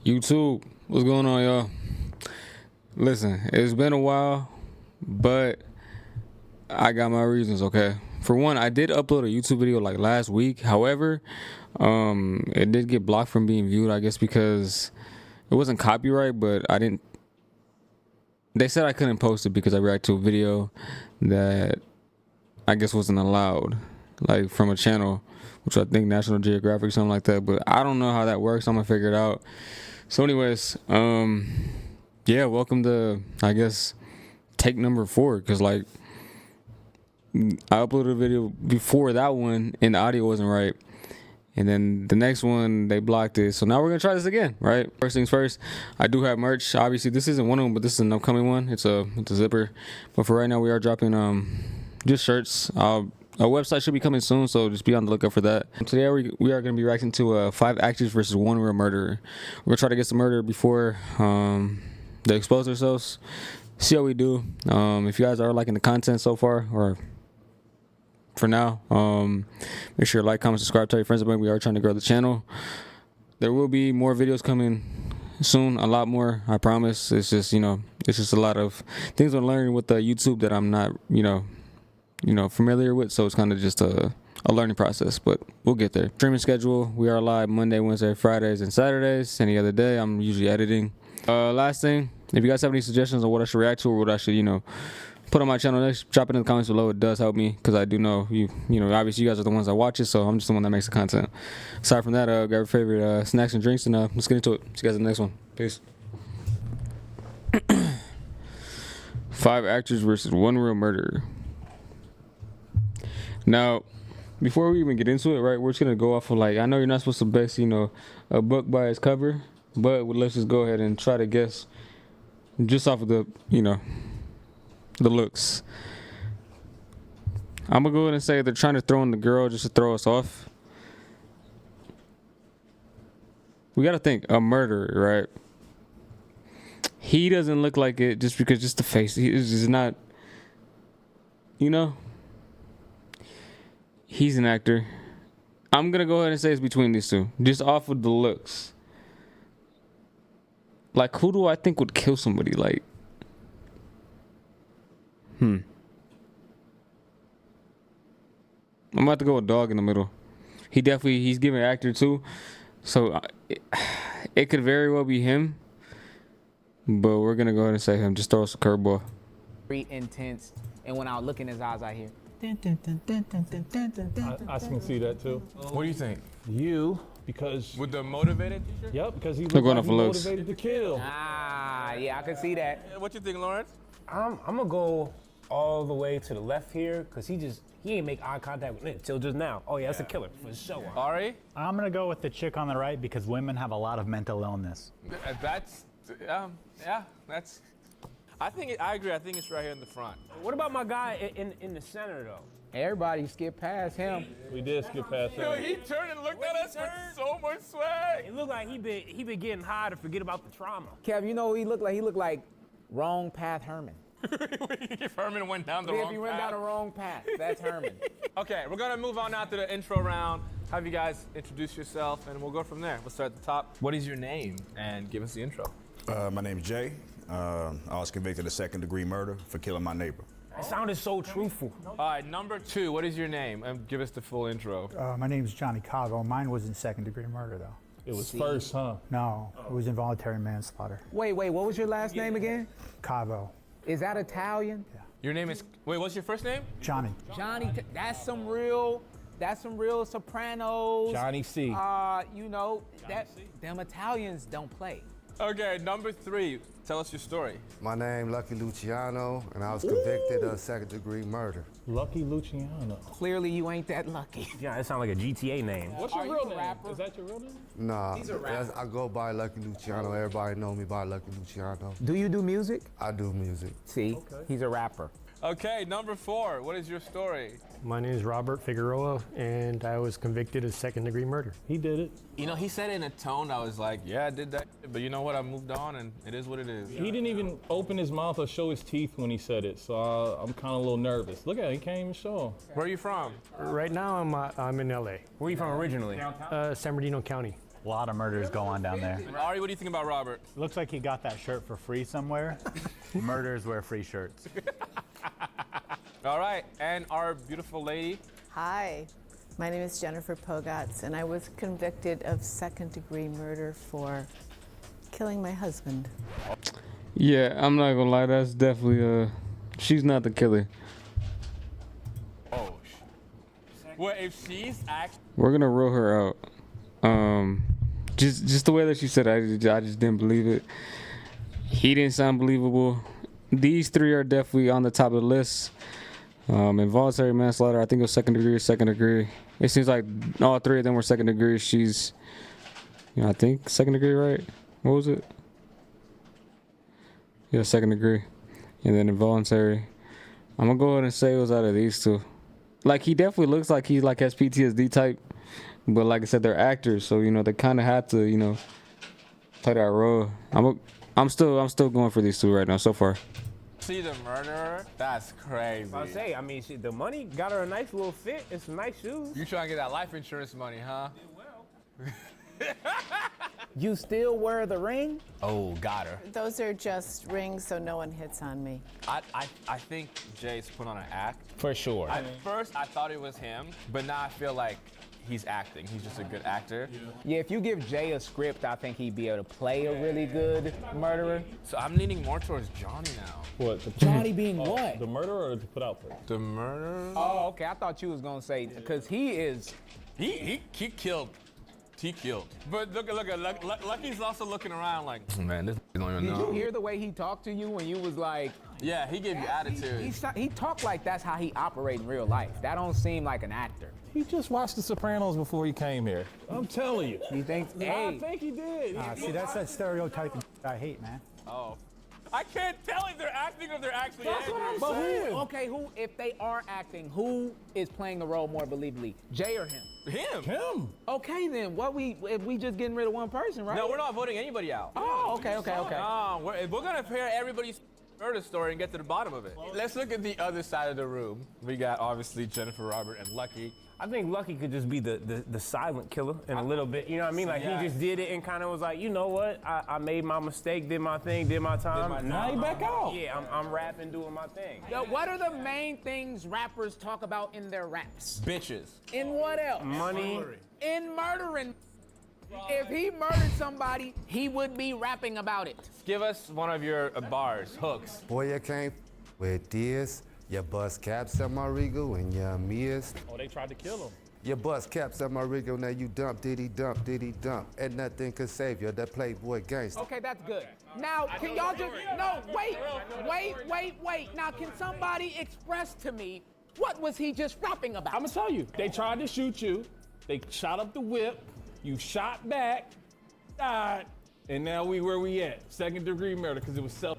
YouTube, what's going on, y'all? Listen, it's been a while, but I got my reasons, okay? For one, I did upload a YouTube video like last week. However, it did get blocked from being viewed, I guess because it wasn't copyright, but I didn't. They said I couldn't post it because I reacted to a video that I guess wasn't allowed, like from a channel, which I think National Geographic, something like that. But I don't know how that works. I'm gonna figure it out. So, anyways, yeah, welcome to, I guess, take number 4, because like I uploaded a video before that one and the audio wasn't right, and then the next one they blocked it. So now we're gonna try this again, right? First things first, I do have merch. Obviously, this isn't one of them, but this is an upcoming one. It's a zipper. But for right now, we are dropping just shirts. A website should be coming soon, so just be on the lookout for that. Today we are going to be reacting to 5 actors versus 1 real murderer. We're going to try to get some murder before they expose themselves. See how we do. If you guys are liking the content so far, or for now, make sure to like, comment, subscribe, tell your friends about it. We are trying to grow the channel. There will be more videos coming soon, a lot more, I promise. It's just, it's just a lot of things I'm learning with YouTube that I'm not, familiar with, so it's kind of just a learning process, but we'll get there. Streaming schedule, we are live Monday, Wednesday, Fridays, and Saturdays. Any other day, I'm usually editing. Last thing, if you guys have any suggestions on what I should react to or what I should, put on my channel next, drop it in the comments below. It does help me, because I do know obviously you guys are the ones that watch it, so I'm just the one that makes the content. Aside from that, grab your favorite snacks and drinks, and let's get into it. See you guys in the next one. Peace. 5 actors versus 1 real murderer. Now, before we even get into it, right, we're just going to go off of, I know you're not supposed to base, a book by its cover, but let's just go ahead and try to guess just off of the, the looks. I'm going to go ahead and say they're trying to throw in the girl just to throw us off. We got to think, a murderer, right? He doesn't look like it just because just the face. He is just not, He's an actor. I'm going to go ahead and say it's between these two, just off of the looks. Who do I think would kill somebody? I'm about to go with dog in the middle. He's giving actor too. So it could very well be him. But we're going to go ahead and say him. Just throw us a curveball. Very intense. And when I look in his eyes, I hear. I can see that too. What do you think? You, because With the motivated t-shirt? yep, because he They're looks going like off he's of looks. motivated to kill. Yeah, I can see that. What you think, Lawrence? I'm gonna go all the way to the left here, because he ain't make eye contact with me until just now. Oh yeah, that's a killer for sure. Ari? I'm gonna go with the chick on the right because women have a lot of mental illness. That's, yeah, that's, I agree. I think it's right here in the front. What about my guy in the center though? Everybody skipped past him. We did skip past Yo, him. he turned and looked at us with so much swag. It looked like he been getting high to forget about the trauma. Kev, you know what he looked like? He looked like wrong path Herman. If Herman went down the If wrong he went path. down the wrong path, that's Herman. Okay, we're gonna move on now to the intro round. Have you guys introduce yourself, and we'll go from there. We'll start at the top. What is your name? And give us the intro. My name is Jay. I was convicted of 2nd-degree murder for killing my neighbor. It sounded so truthful. All right, number 2. What is your name? And give us the full intro. My name's Johnny Cavo. Mine wasn't 2nd-degree murder, though. It was first, huh? No, it was involuntary manslaughter. Wait, what was your last name again? Cavo. Is that Italian? Your name is, wait, what's your first name? Johnny. Johnny, that's some real Sopranos. Johnny C. Them Italians don't play. Okay, number 3. Tell us your story. My name Lucky Luciano, and I was convicted of 2nd-degree murder. Lucky Luciano. Clearly, you ain't that lucky. Yeah, that sounds like a GTA name. What's your real name? Is that your real name? Nah, I go by Lucky Luciano. Everybody know me by Lucky Luciano. Do you do music? I do music. See, he's a rapper. Okay, number 4. What is your story? My name is Robert Figueroa, and I was convicted of 2nd-degree murder. He did it. He said it in a tone I was like, yeah, I did that. But you know what? I moved on, and it is what it is. He didn't even open his mouth or show his teeth when he said it, so I'm kind of a little nervous. Look at him, he can't even show him. Where are you from? Right now, I'm in LA, Where you from originally? San Bernardino County. A lot of murders go on down there. Ari, what do you think about Robert? Looks like he got that shirt for free somewhere. Murders wear free shirts. All right, and our beautiful lady. Hi, my name is Jennifer Pogatz, and I was convicted of second-degree murder for killing my husband. Yeah, I'm not gonna lie. That's definitely she's not the killer. Oh, well, if she's actually. We're gonna rule her out. Just the way that she said it, I just didn't believe it. He didn't sound believable. These three are definitely on the top of the list. Involuntary manslaughter, I think it was second degree. It seems like all three of them were second degree. She's, I think second degree, right? What was it? Yeah, second degree. And then involuntary. I'm gonna go ahead and say it was out of these two. Like, he definitely looks like he like has PTSD type. But like I said, they're actors, so they kind of have to, play that role. I'm still going for these two right now so far. See the murderer? That's crazy. I say, I mean, the money got her a nice little fit. It's some nice shoes. You trying to get that life insurance money, huh? You still wear the ring? Oh, got her. Those are just rings so no one hits on me. I think Jay's put on an act. For sure. At first, I thought it was him, but now I feel like he's acting. He's just a good actor. Yeah, if you give Jay a script, I think he'd be able to play a really good murderer. So I'm leaning more towards Johnny now. What? Johnny being what? The murderer or to put out for? The murderer? Oh, okay. I thought you was gonna say because he is. He killed. He killed. But look at Lucky's also looking around like, man, this don't even know. Did you hear the way he talked to you when you was like? Yeah, he gave you attitude. He talked like that's how he operate in real life. That don't seem like an actor. He just watched The Sopranos before he came here. I'm telling you. You think? I think he did. See, that's that stereotype I hate, man. Oh. I can't tell if they're acting or if they're actually acting. But who, if they are acting, who is playing the role more believably? Jay or him? Him. Okay, then if we just getting rid of one person, right? No, we're not voting anybody out. Oh, okay. No, we're gonna pair everybody's murder story and get to the bottom of it. Let's look at the other side of the room. We got obviously Jennifer, Robert, and Lucky. I think Lucky could just be the silent killer in a little bit. You know what I mean? Like, he just did it and kind of was like, you know what? I made my mistake, did my thing, did my time. Now he back out. Yeah, I'm rapping, doing my thing. Yo, what are the main things rappers talk about in their raps? Bitches. In what else? Money. In murdering. If he murdered somebody, he would be rapping about it. Give us one of your bars, hooks. Boy, you can't with this. You bust caps at my Regal and you missed. Oh, they tried to kill him. You bust caps at my Regal, now you dump, diddy dump, and nothing could save you. That Playboy gangster. Okay, that's good. Now, can y'all just, no, wait. Now, can somebody express to me, what was he just rapping about? I'm gonna tell you, they tried to shoot you. They shot up the whip. You shot back, died, and now where we at? Second degree murder, because it was self.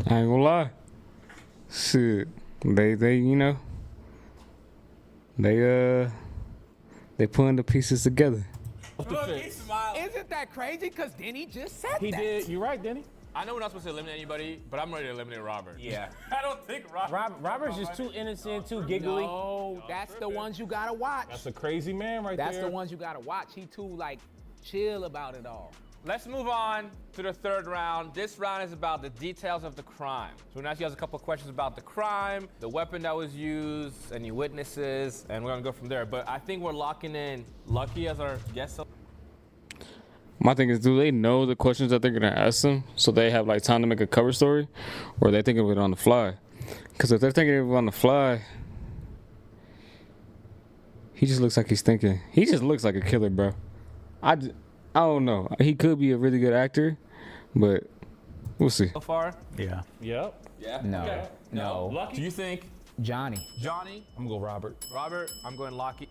I ain't gonna lie. Shit, they putting the pieces together. Look, he's smiling. Isn't that crazy? Because Denny just said He that. did. You're right, Denny. I know we're not supposed to eliminate anybody, but I'm ready to eliminate Robert. Yeah. I don't think Robert's just too innocent, too giggly. No, that's the ones you gotta watch. That's a crazy man right That's there. the ones you gotta watch. He too, chill about it all. Let's move on to the third round. This round is about the details of the crime. So we're gonna ask you guys a couple of questions about the crime, the weapon that was used, any witnesses, and we're gonna go from there. But I think we're locking in Lucky as our guest. My thing is, do they know the questions that they're gonna ask them, so they have time to make a cover story, or are they thinking of it on the fly? Because if they're thinking of it on the fly, he just looks like he's thinking. He just looks like a killer, bro. I don't know. He could be a really good actor, but we'll see. So far? Yeah. Yep. Yeah. No. Okay. No. Lucky. Do you think Johnny. Johnny? I'm gonna go Robert. Robert? I'm going Lucky.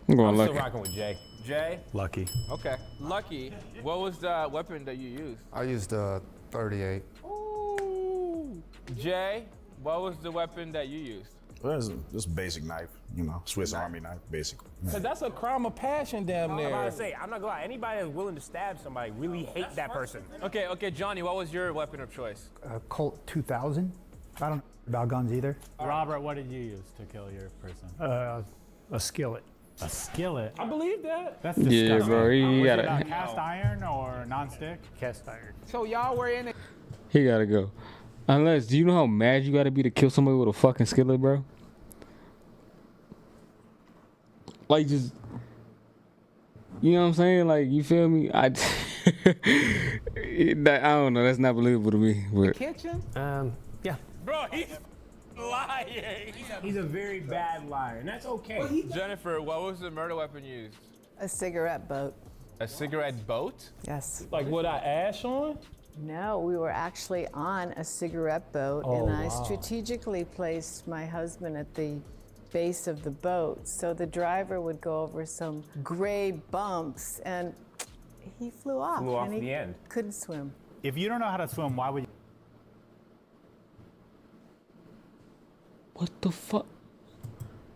I'm going I'm Lucky. still rocking with Jay. Jay? Lucky. Okay. Lucky. What was the weapon that you used? I used a 38. Ooh. Jay? What was the weapon that you used? Well, it's just basic knife, Swiss Army knife, basically. Cause that's a crime of passion damn I'm near. about to say, I'm not gonna lie, anybody that's willing to stab somebody really hate that person. Okay, Johnny, what was your weapon of choice? Colt 2000. I don't know about guns either. Robert, what did you use to kill your person? A skillet. A skillet. I believe that. That's Yeah, disgusting. bro. He Was got it to. cast iron or non-stick? Cast iron. So y'all were in it. He gotta go. Unless, do you know how mad you gotta be to kill somebody with a fucking skillet, bro? Like, just, you know what I'm saying? Like, you feel me? I don't know. That's not believable to me. But Kitchen? Yeah. Bro, he's lying. He's a very bad liar, and that's okay. Jennifer, what was the murder weapon used? A cigarette boat. A cigarette boat? Yes. Like what I ash on? No, we were actually on a cigarette boat, Oh, and I wow. strategically placed my husband at the base of the boat so the driver would go over some gray bumps, and he flew off. Flew off and he the end. couldn't swim. If you don't know how to swim, why would you? what the fuck?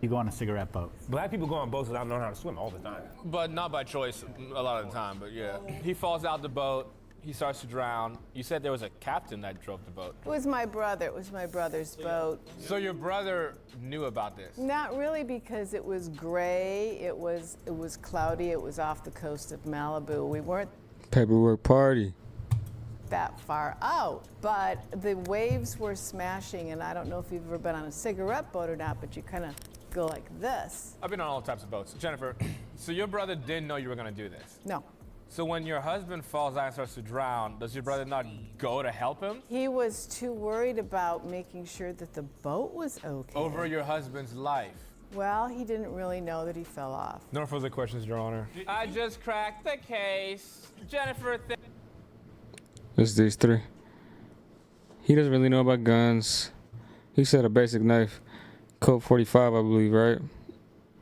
You go on a cigarette boat. Black people go on boats without knowing how to swim all the time. But not by choice a lot of the time, but yeah. He falls out the boat. He starts to drown. You said there was a captain that drove the boat. It was my brother. It was my brother's boat. So your brother knew about this? Not really, because it was gray. It was cloudy. It was off the coast of Malibu. We weren't Paperwork party. that far out, but the waves were smashing, and I don't know if you've ever been on a cigarette boat or not, but you kind of go like this. I've been on all types of boats. Jennifer, so your brother didn't know you were gonna do this? No. So when your husband falls out and starts to drown, does your brother not go to help him? He was too worried about making sure that the boat was okay. Over your husband's life. Well, he didn't really know that he fell off. No further questions, Your Honor. I just cracked the case. Jennifer, It's these three. He doesn't really know about guns. He said a basic knife. Colt 45, I believe, right?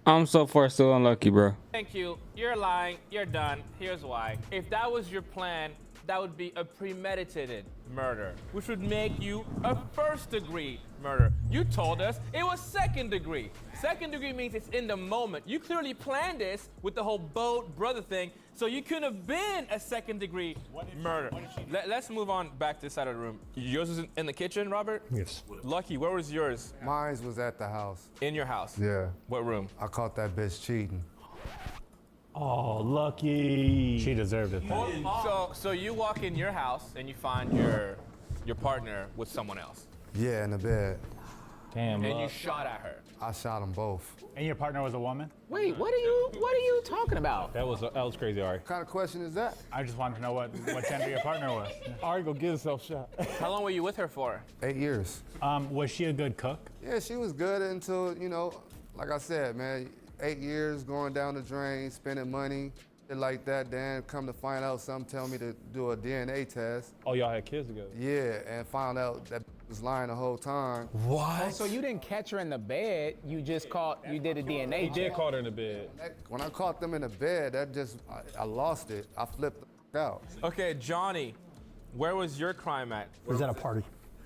I'm so far still unlucky, bro. thank you. You're lying. You're done. Here's why. If that was your plan, that would be a premeditated murder, which would make you a first-degree murder. You told us it was second degree. Second degree means it's in the moment. You clearly planned this with the whole boat brother thing, so you couldn't have been a second-degree murder. Let's move on back to this side of the room. Yours is in the kitchen, Robert? Yes. Lucky, where was yours? Mine was at the house. In your house? Yeah. What room? I caught that bitch cheating. Oh, lucky. She deserved it. So you walk in your house and you find your partner with someone else, Yeah, in the bed. Damn, and you shot at her. I shot them both. And your partner was a woman? Wait, what are you talking about? That was crazy, Ari. What kind of question is that? I just wanted to know what gender your partner was. Ari, go get himself shot. How long were you with her for? 8 years. Was she a good cook? Yeah, she was good until, like I said, man, 8 years going down the drain, spending money, shit like that. Then come to find out, some tell me to do a DNA test. Oh, y'all had kids together. Yeah, and found out that was lying the whole time. Oh, so you didn't catch her in the bed. You just you did a DNA He check. did call her in the bed. When I caught them in the bed, I lost it. I flipped the f- out. Okay, Johnny, where was your crime at? It was at a party.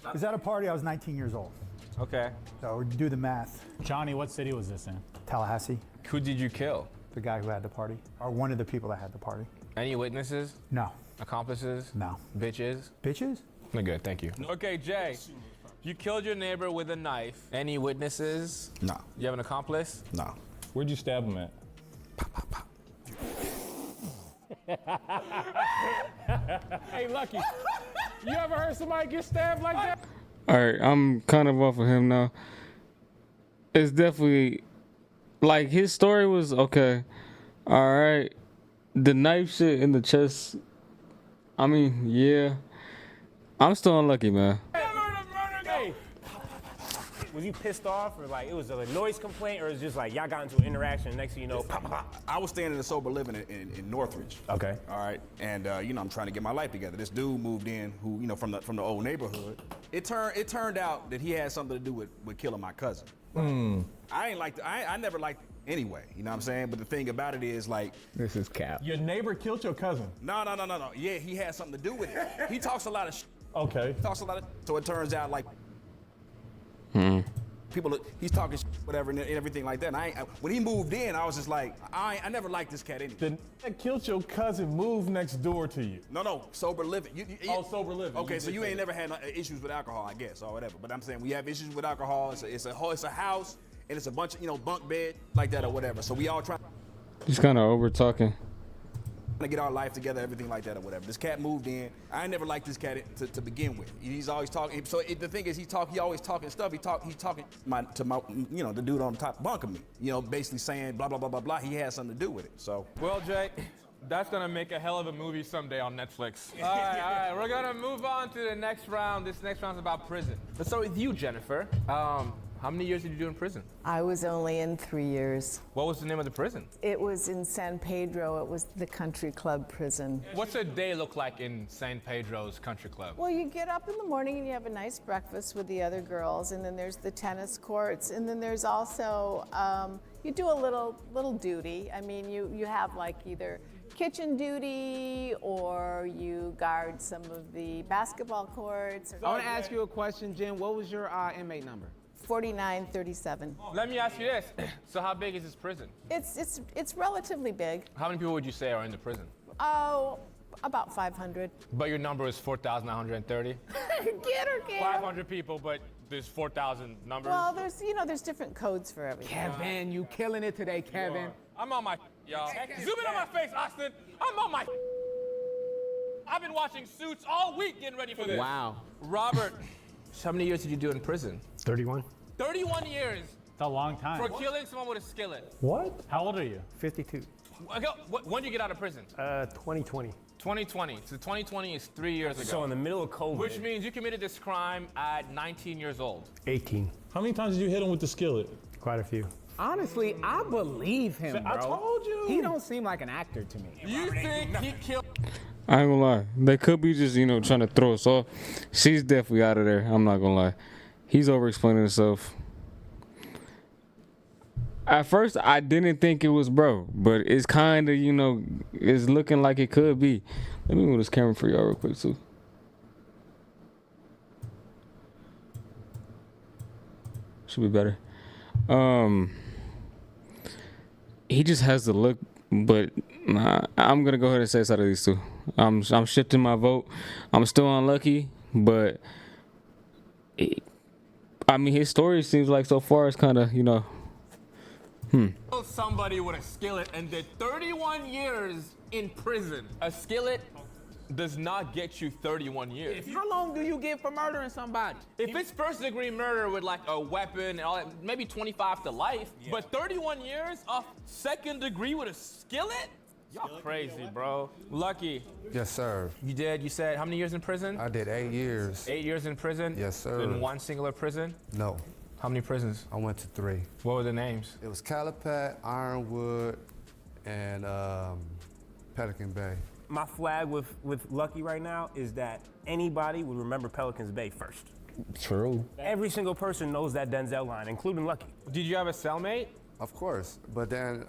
It was at a party. I was 19 years old. Okay. So do the math. Johnny, what city was this in? Tallahassee, Who did you kill? the guy who had the party, or one of the people that had the party. Any witnesses? No. Accomplices? No. Bitches? Bitches? No good, thank you. Okay, Jay, you killed your neighbor with a knife. Any witnesses? Nah, You have an accomplice? nah. Where'd you stab him at? Hey, Lucky, you ever heard somebody get stabbed like that? All right, I'm kind of off of him now. It's definitely, like, his story was okay. All right. The knife shit in the chest, I mean, yeah. I'm still unlucky, man. Hey, was you pissed off, or like it was a noise complaint, or it's just like y'all got into an interaction, and next thing you know, pop, pop. I was staying in a sober living in Northridge. Okay. All right, and I'm trying to get my life together. This dude moved in, who from the old neighborhood. It turned out that he had something to do with killing my cousin. I never liked anyway. You know what I'm saying? But the thing about it is, like, This is cap. Your neighbor killed your cousin. no. Yeah, he had something to do with it. He talks a lot of. Okay. So it turns out like. People, he's talking whatever and everything like that. And when he moved in, I was just like, I never liked this cat anyway. The that killed your cousin moved next door to you. No, sober living. Sober living. Okay, so you did ain't say never had issues with alcohol, I guess, or whatever. But I'm saying we have issues with alcohol. It's a house. and it's a bunch of, bunk bed like that or whatever. So we all trying He's kind of over talking. to get our life together, everything like that or whatever. This cat moved in. I never liked this cat to begin with. He's always talking. So the thing is, he always talking stuff. He's talking to my, the dude on top bunk of me. Basically saying blah blah blah blah blah. He had something to do with it. So. Well, Jay, that's gonna make a hell of a movie someday on Netflix. All right, we're gonna move on to the next round. This next round is about prison. Let's start with you, Jennifer. How many years did you do in prison? I was only in 3 years. What was the name of the prison? It was in San Pedro. It was the country club prison. What's a day look like in San Pedro's country club? Well, you get up in the morning and you have a nice breakfast with the other girls, and then there's the tennis courts, and then there's also, you do a little duty. I mean, you have like either kitchen duty or you guard some of the basketball courts. I want to ask you a question, Jen. What was your inmate number? 4937. Let me ask you this. So how big is this prison? It's relatively big. How many people would you say are in the prison? Oh, about 500. But your number is 4,930? Get her, Kevin. 500 people, but there's 4,000 numbers? Well, there's different codes for everything. Kevin, you killing it today, Kevin. I'm on my y'all. Zoom in on my face, Austin. I'm on my I've been watching Suits all week getting ready for this. Wow. Robert, how many years did you do in prison? 31. 31 years It's a long time. for killing someone with a skillet. What? How old are you? 52. When did you get out of prison? 2020. 2020. So 2020 is 3 years ago. So in the middle of COVID. Which means you committed this crime at 19 years old. 18. How many times did you hit him with the skillet? Quite a few. Honestly, I believe him, bro. I told you. He don't seem like an actor to me. You think he killed? I ain't gonna lie. They could be just, trying to throw us off. She's definitely out of there. I'm not gonna lie. He's over-explaining himself. At first, I didn't think it was bro, but it's kind of, it's looking like it could be. Let me move this camera for y'all real quick, too. Should be better. He just has the look, but nah, I'm gonna go ahead and say it's out of these two. I'm shifting my vote. I'm still unlucky, but his story seems like so far it's kind of, Somebody with a skillet and did 31 years in prison. A skillet does not get you 31 years. How long do you get for murdering somebody? If it's first-degree murder with like a weapon and all that, maybe 25 to life. Yeah. But 31 years of second degree with a skillet? Y'all crazy, bro. Lucky. Yes, sir. You said how many years in prison? I did 8 years. 8 years in prison? Yes, sir. In one singular prison? No, How many prisons? I went to 3. What were the names? It was Calipat, Ironwood, and Pelican Bay. My flag with Lucky right now is that anybody would remember Pelicans Bay first. True. Every single person knows that Denzel line, including Lucky. Did you have a cellmate? Of course, but then,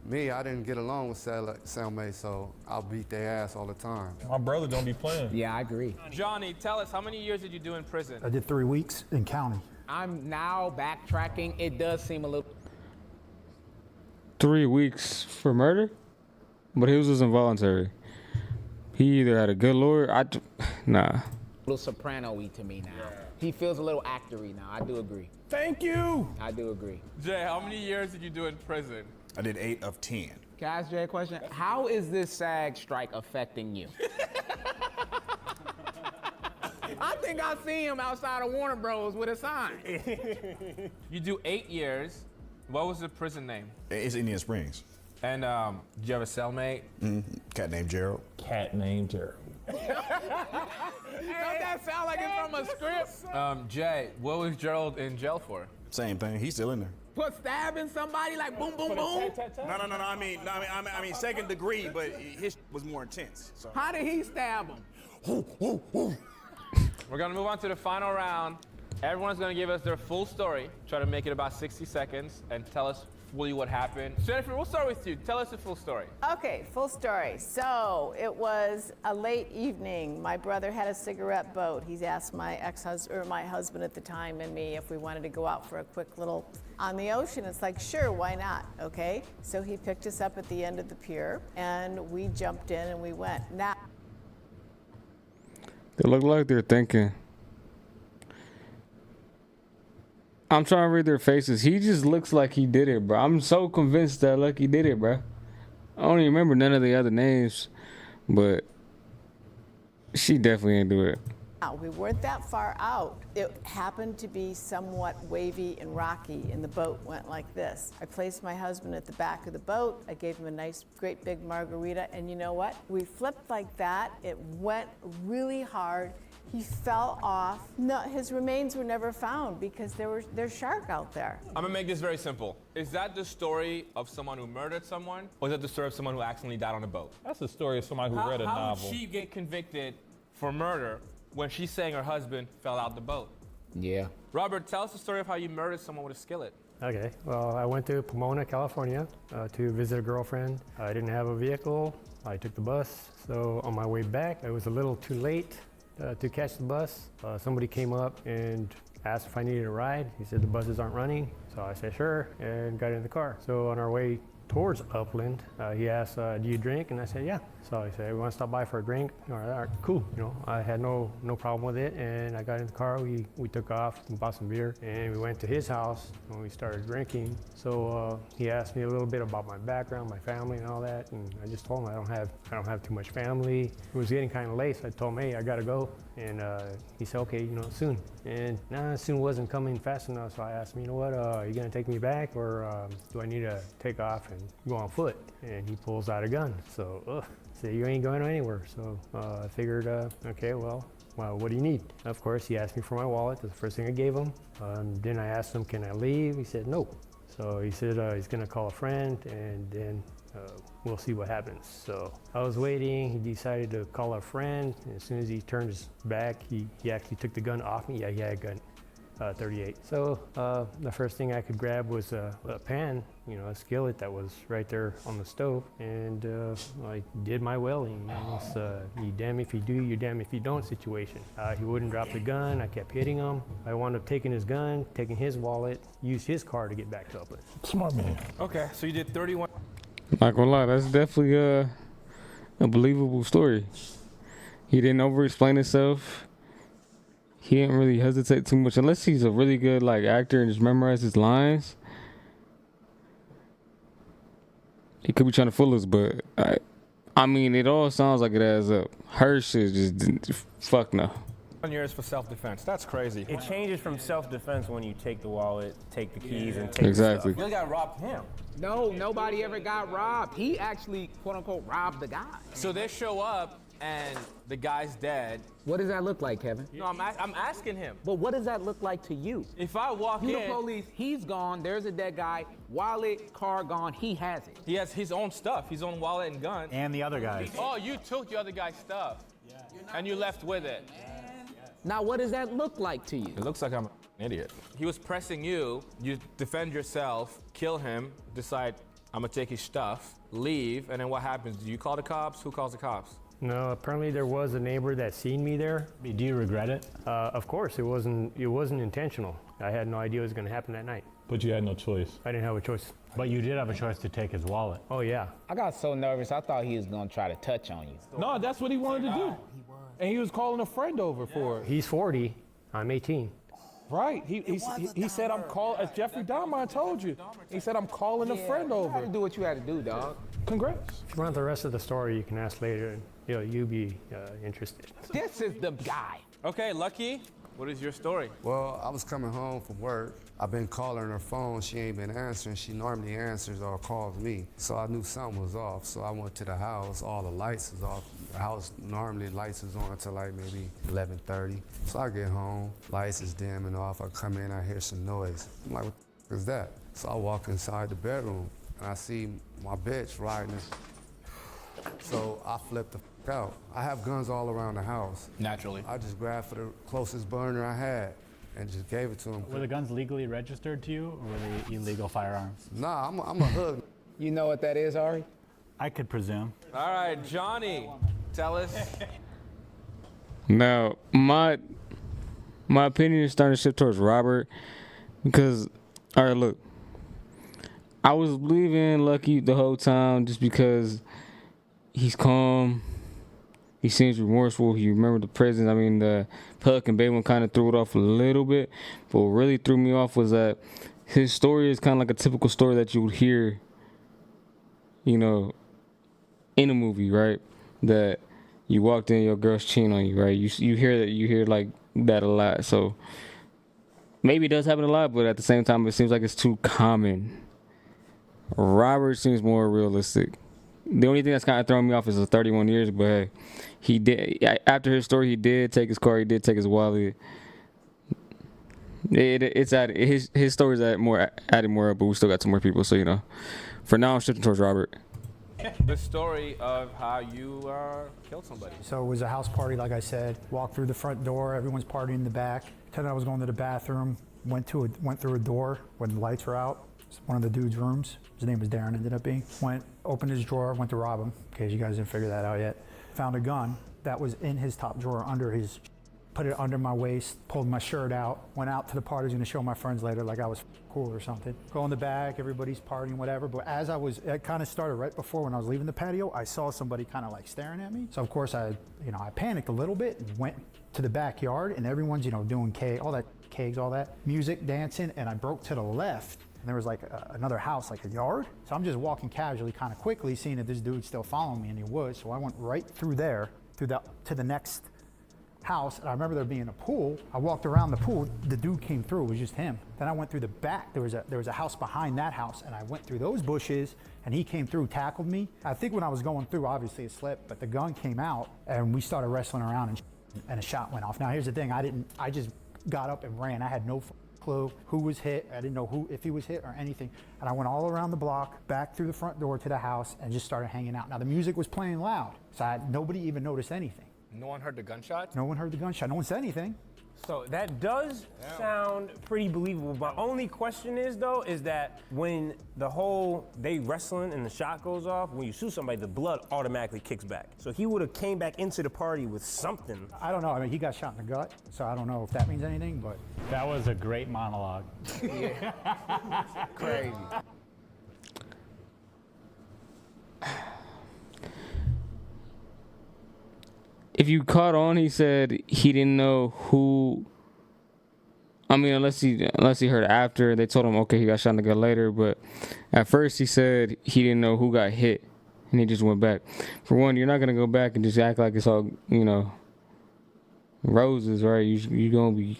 me, I didn't get along with cellmates, so I'll beat their ass all the time. My brother don't be playing. Yeah, I agree. Johnny, tell us, how many years did you do in prison? I did 3 weeks in county. I'm now backtracking. It does seem a little 3 weeks for murder, but he was just involuntary. He either had a good lawyer. Nah. soprano-y to me now. He feels a little actor-y now. I do agree. Thank you. I do agree. Jay, how many years did you do in prison? I did 8 of 10. Can I ask Jay a question? How is this SAG strike affecting you? I think I see him outside of Warner Bros. With a sign. You do 8 years. What was the prison name? It's Indian Springs. And did you have a cellmate? Cat named Gerald. Cat named Gerald. Don't that sound like it's from a script? Jay, what was Gerald in jail for? Same thing. He's still in there. For stabbing somebody like boom, boom, boom? No. I mean, second degree, but his was more intense. So. How did he stab him? We're gonna move on to the final round. Everyone's gonna give us their full story. Try to make it about 60 seconds and tell us fully what happened. Jennifer, we'll start with you. Tell us the full story. Okay, full story. So it was a late evening. My brother had a cigarette boat. He's asked my ex-husband, or my husband at the time, and me if we wanted to go out for a quick little on the ocean. It's like, sure, why not? Okay. So he picked us up at the end of the pier, and we jumped in and we went. Now, They look like they're thinking. I'm trying to read their faces. He just looks like he did it, bro. I'm so convinced that Lucky did it, bro. I don't even remember none of the other names, but she definitely ain't do it. We weren't that far out. It happened to be somewhat wavy and rocky, and the boat went like this. I placed my husband at the back of the boat. I gave him a nice, great big margarita, and you know what? We flipped like that. It went really hard. He fell off. No, his remains were never found because there's shark out there. I'm gonna make this very simple. Is that the story of someone who murdered someone, or is that the story of someone who accidentally died on a boat? That's the story of somebody who read a How novel. would she get convicted for murder when she's saying her husband fell out the boat? Yeah. Robert, tell us the story of how you murdered someone with a skillet. Okay, well, I went to Pomona, California to visit a girlfriend. I didn't have a vehicle. I took the bus. So on my way back, I was a little too late to catch the bus. Somebody came up and asked if I needed a ride. He said the buses aren't running. So I said sure and got in the car. So on our way towards Upland, he asked, do you drink? And I said, yeah. So I said, we want to stop by for a drink. All right, cool. You know, I had no problem with it. And I got in the car, we took off and bought some beer. And we went to his house and we started drinking. So he asked me a little bit about my background, my family and all that. And I just told him I don't have too much family. It was getting kind of late, so I told him, hey, I got to go. And he said, okay, you know, soon. And soon wasn't coming fast enough. So I asked him, you know what, are you going to take me back or do I need to take off and go on foot? And he pulls out a gun. So, so you ain't going anywhere. So I figured, okay, well, what do you need? Of course, he asked me for my wallet. That's the first thing I gave him. Then I asked him, can I leave? He said, no. So he said he's going to call a friend and then we'll see what happens. So I was waiting. He decided to call a friend. As soon as he turned his back, he actually took the gun off me. Yeah, he had a gun. 38. So the first thing I could grab was a pan, you know, a skillet that was right there on the stove, and I did my welling. It's you damn if you do, you damn if you don't situation. He wouldn't drop the gun. I kept hitting him. I wound up taking his gun, taking his wallet, used his car to get back to Upland. Smart man. Okay, so you did 31. Not gonna lie, that's definitely a believable story. He didn't over-explain himself. He didn't really hesitate too much unless he's a really good like actor and just memorize his lines. He could be trying to fool us, but I mean, it all sounds like it adds up. Her shit just fuck no. 1 year for self-defense. That's crazy. It changes from self-defense when you take the wallet, take the keys, and take exactly. the stuff. You guy robbed him. No, nobody ever got robbed. He actually, quote unquote, robbed the guy. So they show up and the guy's dead. What does that look like, Kevin? No, I'm asking him. But what does that look like to you? If I walk You in, the police, he's gone, there's a dead guy, wallet, car gone, he has it. he has his own stuff, his own wallet and gun. And the other guys. Oh, you took the other guy's stuff. Yeah. And you left with it. Now, what does that look like to you? It looks like I'm an idiot. He was pressing you, you defend yourself, kill him, decide I'm gonna take his stuff, leave, and then what happens? Do you call the cops? Who calls the cops? No, apparently there was a neighbor that seen me there. Do you regret it? Of course, it wasn't intentional. I had no idea it was going to happen that night. But you had no choice. I didn't have a choice. But you did have a choice to take his wallet. Oh yeah. I got so nervous, I thought he was gonna try to touch on you. No, that's what he wanted to do. And he was calling a friend over for it. He's 40. I'm 18. Right. He said, I'm calling, as Jeffrey Dahmer told you, he said, I'm calling a friend You over. had to do what you had to do, dog. Congrats. If you want the rest of the story, you can ask later, and you'll be interested. This is the guy. Okay, Lucky, what is your story? Well, I was coming home from work. I've been calling her phone. She ain't been answering. She normally answers or calls me. So I knew something was off. So I went to the house. All the lights is off. The house normally lights is on until like maybe 11:30. So I get home. Lights is dim and off. I come in. I hear some noise. I'm like, what the is that? So I walk inside the bedroom and I see my bitch riding it. So I flipped the out. I have guns all around the house. Naturally. I just grabbed for the closest burner I had and just gave it to him. Were the guns legally registered to you, or were they illegal firearms? Nah, I'm a hood. You know what that is, Ari? I could presume. All right, Johnny, tell us. Now, my opinion is starting to shift towards Robert because, all right, look, I was believing Lucky the whole time just because he's calm, He seems remorseful. He remembered the prison. I mean, the Pelican Bay one kind of threw it off a little bit. But what really threw me off was that his story is kind of like a typical story that you would hear, you know, in a movie, right? That you walked in, your girl's cheating on you, right? You hear like that a lot. So maybe it does happen a lot, but at the same time, it seems like it's too common. Robert seems more realistic. The only thing that's kind of throwing me off is the 31 years, but hey, he did, after his story, he did take his car, he did take his wallet. It's added, his story's added more up, but we still got some more people, so, you know. For now, I'm shifting towards Robert. The story of how you killed somebody. So it was a house party, like I said. Walked through the front door, everyone's partying in the back. Pretended I was going to the bathroom, went through a door when the lights were out. It's one of the dude's rooms. His name was Darren, ended up being. Opened his drawer, went to rob him, in case you guys didn't figure that out yet. Found a gun that was in his top drawer under his, put it under my waist, pulled my shirt out, went out to the party, was gonna show my friends later like I was cool or something. Go in the back, everybody's partying, whatever, but it kind of started right before when I was leaving the patio, I saw somebody kind of like staring at me. So of course I panicked a little bit and went to the backyard and everyone's, doing kegs, all that, music, dancing, and I broke to the left. And there was like another house, like a yard. So I'm just walking casually, kind of quickly, seeing that this dude's still following me, and he was. So I went right through there, to the next house. And I remember there being a pool. I walked around the pool. The dude came through. It was just him. Then I went through the back. There was a house behind that house, and I went through those bushes. And he came through, tackled me. I think when I was going through, obviously it slipped, but the gun came out, and we started wrestling around, and a shot went off. Now here's the thing. I just got up and ran. I had no clue who was hit. I didn't know if he was hit or anything. And I went all around the block, back through the front door to the house, and just started hanging out. Now the music was playing loud, so nobody even noticed anything. No one heard the gunshot? No one heard the gunshot. No one said anything. So that does sound pretty believable. My only question is that when they wrestling and the shot goes off, when you shoot somebody, the blood automatically kicks back. So he would have came back into the party with something. I don't know. I mean, he got shot in the gut, so I don't know if that means anything, but. That was a great monologue. Crazy. If you caught on, he said he didn't know who. I mean, unless he heard after, they told him, okay, he got shot in the gut later. But at first, he said he didn't know who got hit, and he just went back. For one, you're not gonna go back and just act like it's all roses, right? You're gonna be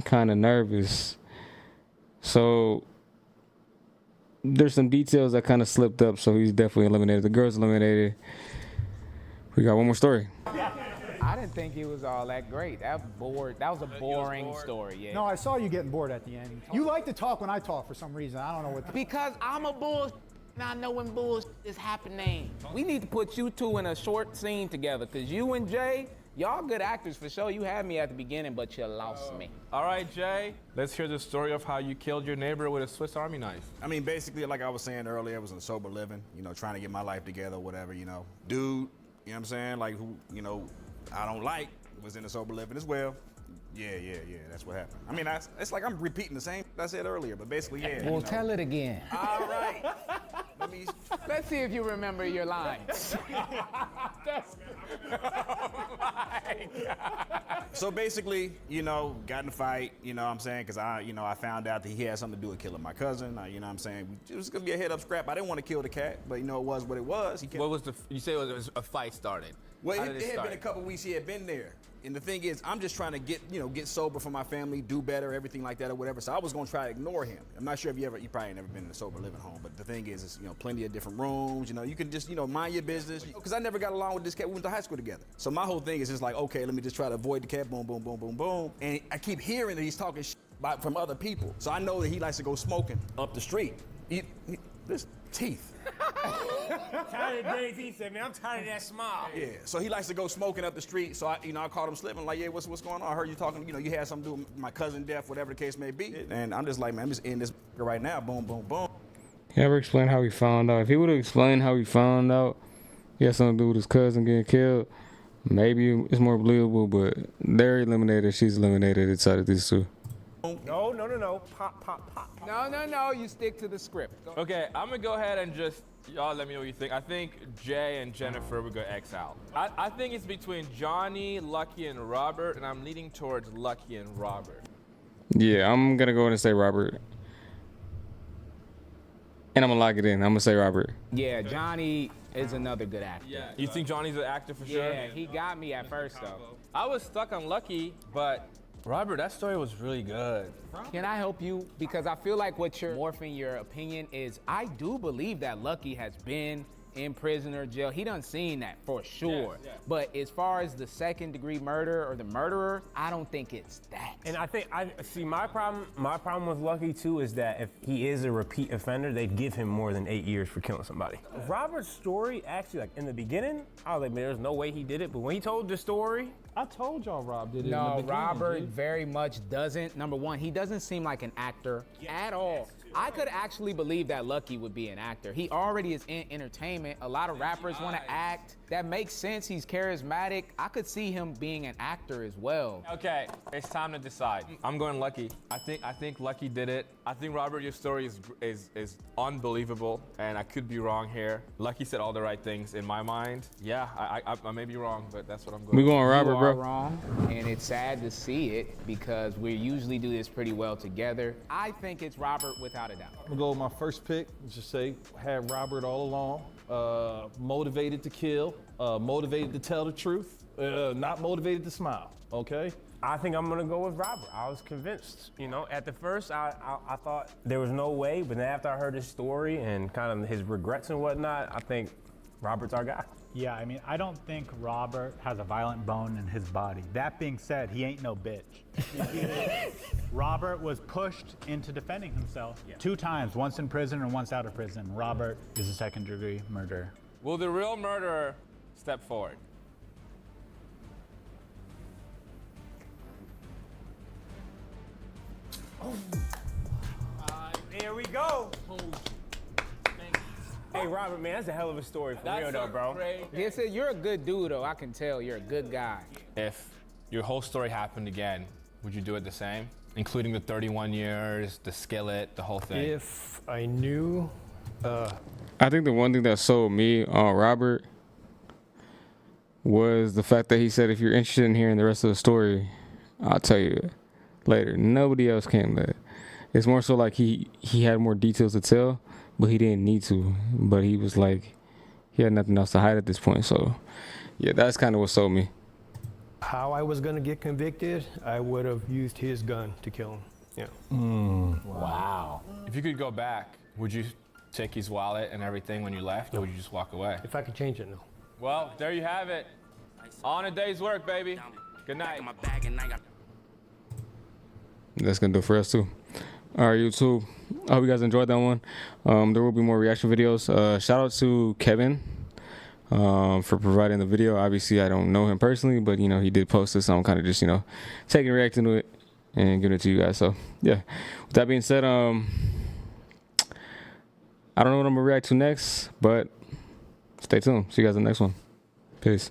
kind of nervous. So there's some details that kind of slipped up. So he's definitely eliminated. The girl's eliminated. We got one more story. I didn't think it was all that great. That was a boring story, yeah. No, I saw you getting bored at the end. You like to talk when I talk for some reason. I don't know what. Because I'm a bull, and I know when bull is happening. We need to put you two in a short scene together, because you and Jay, y'all good actors for sure. You had me at the beginning, but you lost me. All right, Jay, let's hear the story of how you killed your neighbor with a Swiss Army knife. I mean, basically, like I was saying earlier, I was in sober living, trying to get my life together, whatever, Dude, you know what I'm saying? Like, who, I don't like, was in the sober living as well. Yeah, that's what happened. I mean, it's like I'm repeating the same I said earlier, but basically, yeah. Well, tell it again. All right. Let's see if you remember your lines. So basically, got in a fight, what I'm saying, because I found out that he had something to do with killing my cousin. What I'm saying, it was gonna be a head up scrap. I didn't want to kill the cat, but it was what it was. You say it was a fight started? Well, it had been a couple weeks he had been there. And the thing is, I'm just trying to get sober for my family, do better, everything like that or whatever. So I was gonna try to ignore him. I'm not sure if you probably never been in a sober living home, but the thing is, it's, plenty of different rooms, you can just, mind your business. Because I never got along with this cat. We went to high school together. So my whole thing is just like, okay, let me just try to avoid the cat, boom, boom, boom, boom, boom. And I keep hearing that he's talking from other people. So I know that he likes to go smoking up the street. This teeth. Tired of dirty teeth, man. I'm tired of that smile. Yeah, so he likes to go smoking up the street. So I caught him slipping. Like, yeah, what's going on? I heard you talking. You had something to do with my cousin death, whatever the case may be. And I'm just like, man, I'm just in this right now. Boom, boom, boom. He never explained how he found out. If he would have explained how he found out, he had something to do with his cousin getting killed, maybe it's more believable. But they're eliminated. She's eliminated. It's out of these two. No. Pop. No. You stick to the script. Go. Okay, I'm gonna go ahead and just, y'all let me know what you think. I think Jay and Jennifer would go X out. I think it's between Johnny, Lucky, and Robert, and I'm leaning towards Lucky and Robert. Yeah, I'm gonna go ahead and say Robert. And I'm gonna lock it in. I'm gonna say Robert. Yeah, Johnny is another good actor. Yeah. You think Johnny's an actor for sure? Yeah, he got me at first though. I was stuck on Lucky, but Robert, that story was really good. Can I help you? Because I feel like what you're morphing your opinion is, I do believe that Lucky has been in prison or jail. He done seen that for sure. Yeah. But as far as the second-degree murder or the murderer, I don't think it's that. And I think my problem with Lucky too is that if he is a repeat offender, they'd give him more than 8 years for killing somebody. Robert's story, actually, like in the beginning, I was like, man, there's no way he did it. But when he told the story, I told y'all Rob did it. in the No, beginning, Robert G. very much doesn't. Number one, he doesn't seem like an actor at all. I could actually believe that Lucky would be an actor. He already is in entertainment. A lot of rappers want to act. That makes sense. He's charismatic. I could see him being an actor as well. Okay, it's time to decide. I'm going Lucky. I think Lucky did it. I think Robert, your story is unbelievable, and I could be wrong here. Lucky said all the right things in my mind. Yeah, I may be wrong, but that's what I'm going. We going Robert, You are bro. wrong, and it's sad to see it because we usually do this pretty well together. I think it's Robert without a doubt. I'm gonna go with my first pick. Let's just say, had Robert all along. Motivated to kill, motivated to tell the truth, not motivated to smile, okay? I think I'm gonna go with Robert. I was convinced. You know, at the first, I thought there was no way, but then after I heard his story and kind of his regrets and whatnot, I think Robert's our guy. Yeah, I mean, I don't think Robert has a violent bone in his body. That being said, he ain't no bitch. Robert was pushed into defending himself 2 times, once in prison and once out of prison. Robert is a second-degree murderer. Will the real murderer step forward? There we go. Hey, Robert, man, that's a hell of a story for real, though, bro. Yes, you're a good dude, though. I can tell you're a good guy. If your whole story happened again, would you do it the same? Including the 31 years, the skillet, the whole thing? If I knew, I think the one thing that sold me on Robert was the fact that he said, if you're interested in hearing the rest of the story, I'll tell you later. Nobody else came to that. It's more so like he had more details to tell, but he didn't need to. But he was like, he had nothing else to hide at this point. So, yeah, that's kind of what sold me. how I was gonna get convicted, I would have used his gun to kill him. Yeah. Wow. If you could go back, would you take his wallet and everything when you left, or would you just walk away? If I could change it, no. Well, there you have it. On a day's work, baby. Good night. That's going to do it for us, too. All right, YouTube. I hope you guys enjoyed that one. There will be more reaction videos. Shout out to Kevin for providing the video. Obviously, I don't know him personally, but, you know, he did post this, so I'm kind of just, you know, taking reacting to it and giving it to you guys. So, yeah. With that being said, I don't know what I'm going to react to next, but stay tuned. See you guys in the next one. Peace.